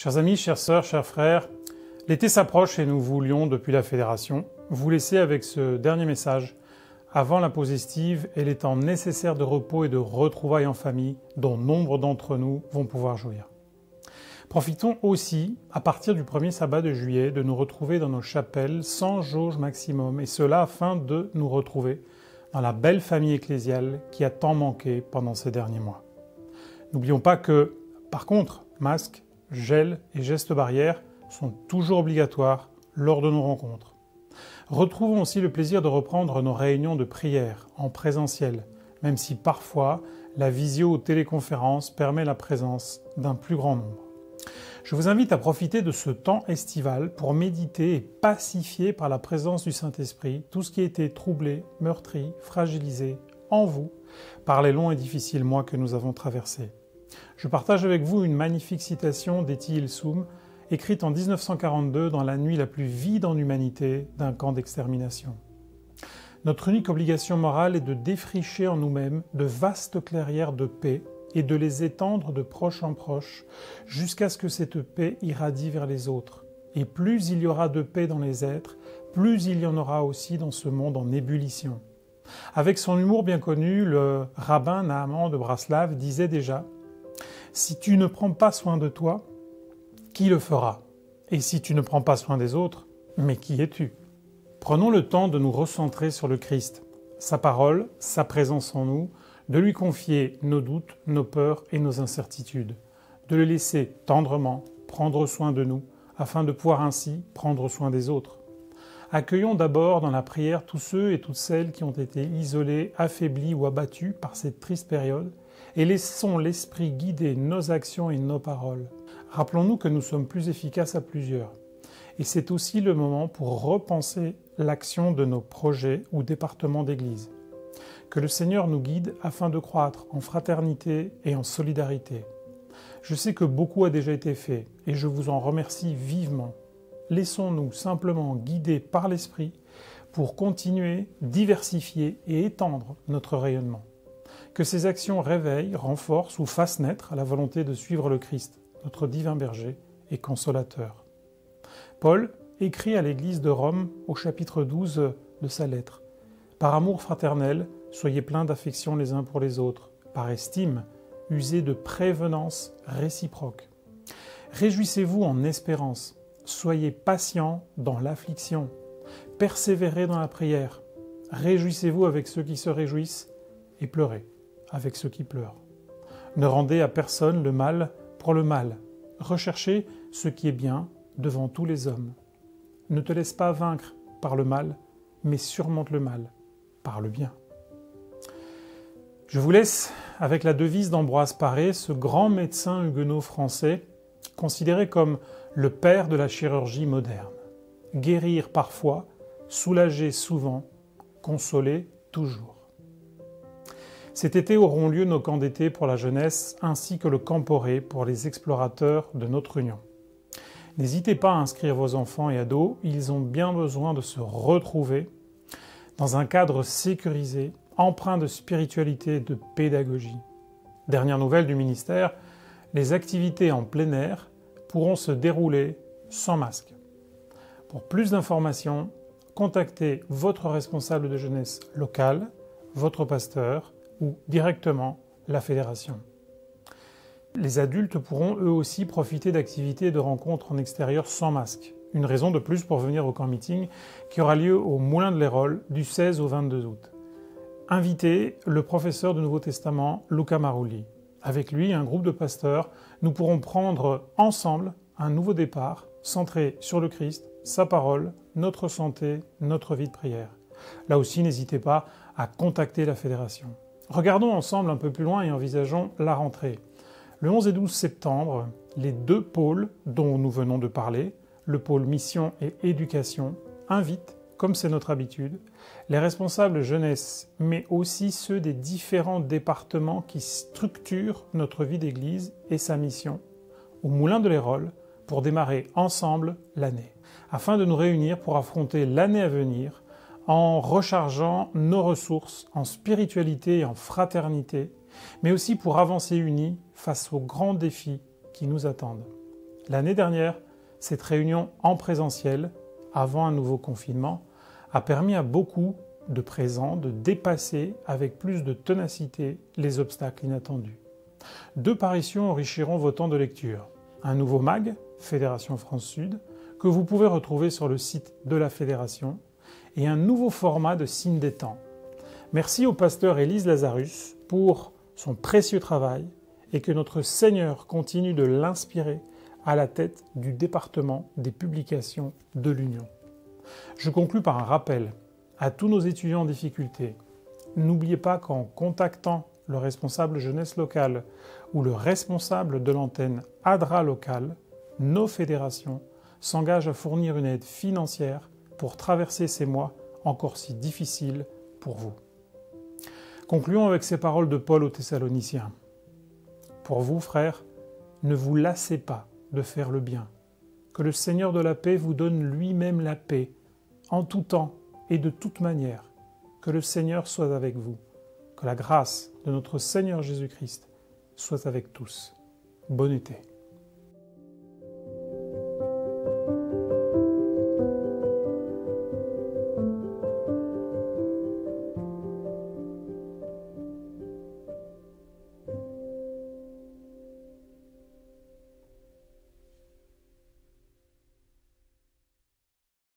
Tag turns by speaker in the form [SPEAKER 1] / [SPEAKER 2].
[SPEAKER 1] Chers amis, chères sœurs, chers frères, l'été s'approche et nous voulions, depuis la Fédération, vous laisser avec ce dernier message avant la pause estive et les temps nécessaires de repos et de retrouvailles en famille dont nombre d'entre nous vont pouvoir jouir. Profitons aussi, à partir du premier sabbat de juillet, de nous retrouver dans nos chapelles sans jauge maximum, et cela afin de nous retrouver dans la belle famille ecclésiale qui a tant manqué pendant ces derniers mois. N'oublions pas que, par contre, masques, gel et gestes barrières sont toujours obligatoires lors de nos rencontres. Retrouvons aussi le plaisir de reprendre nos réunions de prière en présentiel, même si parfois la visio ou téléconférence permet la présence d'un plus grand nombre. Je vous invite à profiter de ce temps estival pour méditer et pacifier par la présence du Saint-Esprit tout ce qui a été troublé, meurtri, fragilisé en vous par les longs et difficiles mois que nous avons traversés. Je partage avec vous une magnifique citation d'Etty Hillesum, écrite en 1942 dans la nuit la plus vide en humanité d'un camp d'extermination. Notre unique obligation morale est de défricher en nous-mêmes de vastes clairières de paix et de les étendre de proche en proche jusqu'à ce que cette paix irradie vers les autres. Et plus il y aura de paix dans les êtres, plus il y en aura aussi dans ce monde en ébullition. Avec son humour bien connu, le rabbin Naaman de Braslav disait déjà « Si tu ne prends pas soin de toi, qui le fera? Et si tu ne prends pas soin des autres, mais qui es-tu » Prenons le temps de nous recentrer sur le Christ, sa parole, sa présence en nous, de lui confier nos doutes, nos peurs et nos incertitudes, de le laisser tendrement prendre soin de nous, afin de pouvoir ainsi prendre soin des autres. Accueillons d'abord dans la prière tous ceux et toutes celles qui ont été isolés, affaiblis ou abattus par cette triste période, et laissons l'Esprit guider nos actions et nos paroles. Rappelons-nous que nous sommes plus efficaces à plusieurs. Et c'est aussi le moment pour repenser l'action de nos projets ou départements d'Église. Que le Seigneur nous guide afin de croître en fraternité et en solidarité. Je sais que beaucoup a déjà été fait et je vous en remercie vivement. Laissons-nous simplement guider par l'Esprit pour continuer, diversifier et étendre notre rayonnement. Que ces actions réveillent, renforcent ou fassent naître la volonté de suivre le Christ, notre divin berger et consolateur. Paul écrit à l'Église de Rome au chapitre 12 de sa lettre. Par amour fraternel, soyez pleins d'affection les uns pour les autres. Par estime, usez de prévenance réciproque. Réjouissez-vous en espérance. Soyez patients dans l'affliction. Persévérez dans la prière. Réjouissez-vous avec ceux qui se réjouissent et pleurez avec ceux qui pleurent. Ne rendez à personne le mal pour le mal. Recherchez ce qui est bien devant tous les hommes. Ne te laisse pas vaincre par le mal, mais surmonte le mal par le bien. Je vous laisse avec la devise d'Ambroise Paré, ce grand médecin huguenot français, considéré comme le père de la chirurgie moderne. Guérir parfois, soulager souvent, consoler toujours. Cet été auront lieu nos camps d'été pour la jeunesse ainsi que le camporé pour les explorateurs de notre union. N'hésitez pas à inscrire vos enfants et ados, ils ont bien besoin de se retrouver dans un cadre sécurisé, empreint de spiritualité et de pédagogie. Dernière nouvelle du ministère, les activités en plein air pourront se dérouler sans masque. Pour plus d'informations, contactez votre responsable de jeunesse local, votre pasteur ou directement la fédération. Les adultes pourront eux aussi profiter d'activités et de rencontres en extérieur sans masque. Une raison de plus pour venir au camp meeting qui aura lieu au Moulin de l'Hérole du 16 au 22 août. Invitez le professeur du Nouveau Testament, Luca Marulli. Avec lui, un groupe de pasteurs, nous pourrons prendre ensemble un nouveau départ centré sur le Christ, sa parole, notre santé, notre vie de prière. Là aussi, n'hésitez pas à contacter la fédération. Regardons ensemble un peu plus loin et envisageons la rentrée. Le 11 et 12 septembre, les deux pôles dont nous venons de parler, le pôle mission et éducation, invitent, comme c'est notre habitude, les responsables jeunesse, mais aussi ceux des différents départements qui structurent notre vie d'église et sa mission, au Moulin de l'Hérole, pour démarrer ensemble l'année, afin de nous réunir pour affronter l'année à venir en rechargeant nos ressources en spiritualité et en fraternité, mais aussi pour avancer unis face aux grands défis qui nous attendent. L'année dernière, cette réunion en présentiel, avant un nouveau confinement, a permis à beaucoup de présents de dépasser avec plus de ténacité les obstacles inattendus. 2 parutions enrichiront vos temps de lecture. Un nouveau mag, Fédération France Sud, que vous pouvez retrouver sur le site de la Fédération, et un nouveau format de Signe des temps. Merci au pasteur Élise Lazarus pour son précieux travail et que notre Seigneur continue de l'inspirer à la tête du département des publications de l'Union. Je conclus par un rappel à tous nos étudiants en difficulté. N'oubliez pas qu'en contactant le responsable jeunesse locale ou le responsable de l'antenne ADRA locale, nos fédérations s'engagent à fournir une aide financière pour traverser ces mois encore si difficiles pour vous. Concluons avec ces paroles de Paul aux Thessaloniciens. Pour vous, frères, ne vous lassez pas de faire le bien. Que le Seigneur de la paix vous donne lui-même la paix, en tout temps et de toute manière. Que le Seigneur soit avec vous. Que la grâce de notre Seigneur Jésus-Christ soit avec tous. Bon été.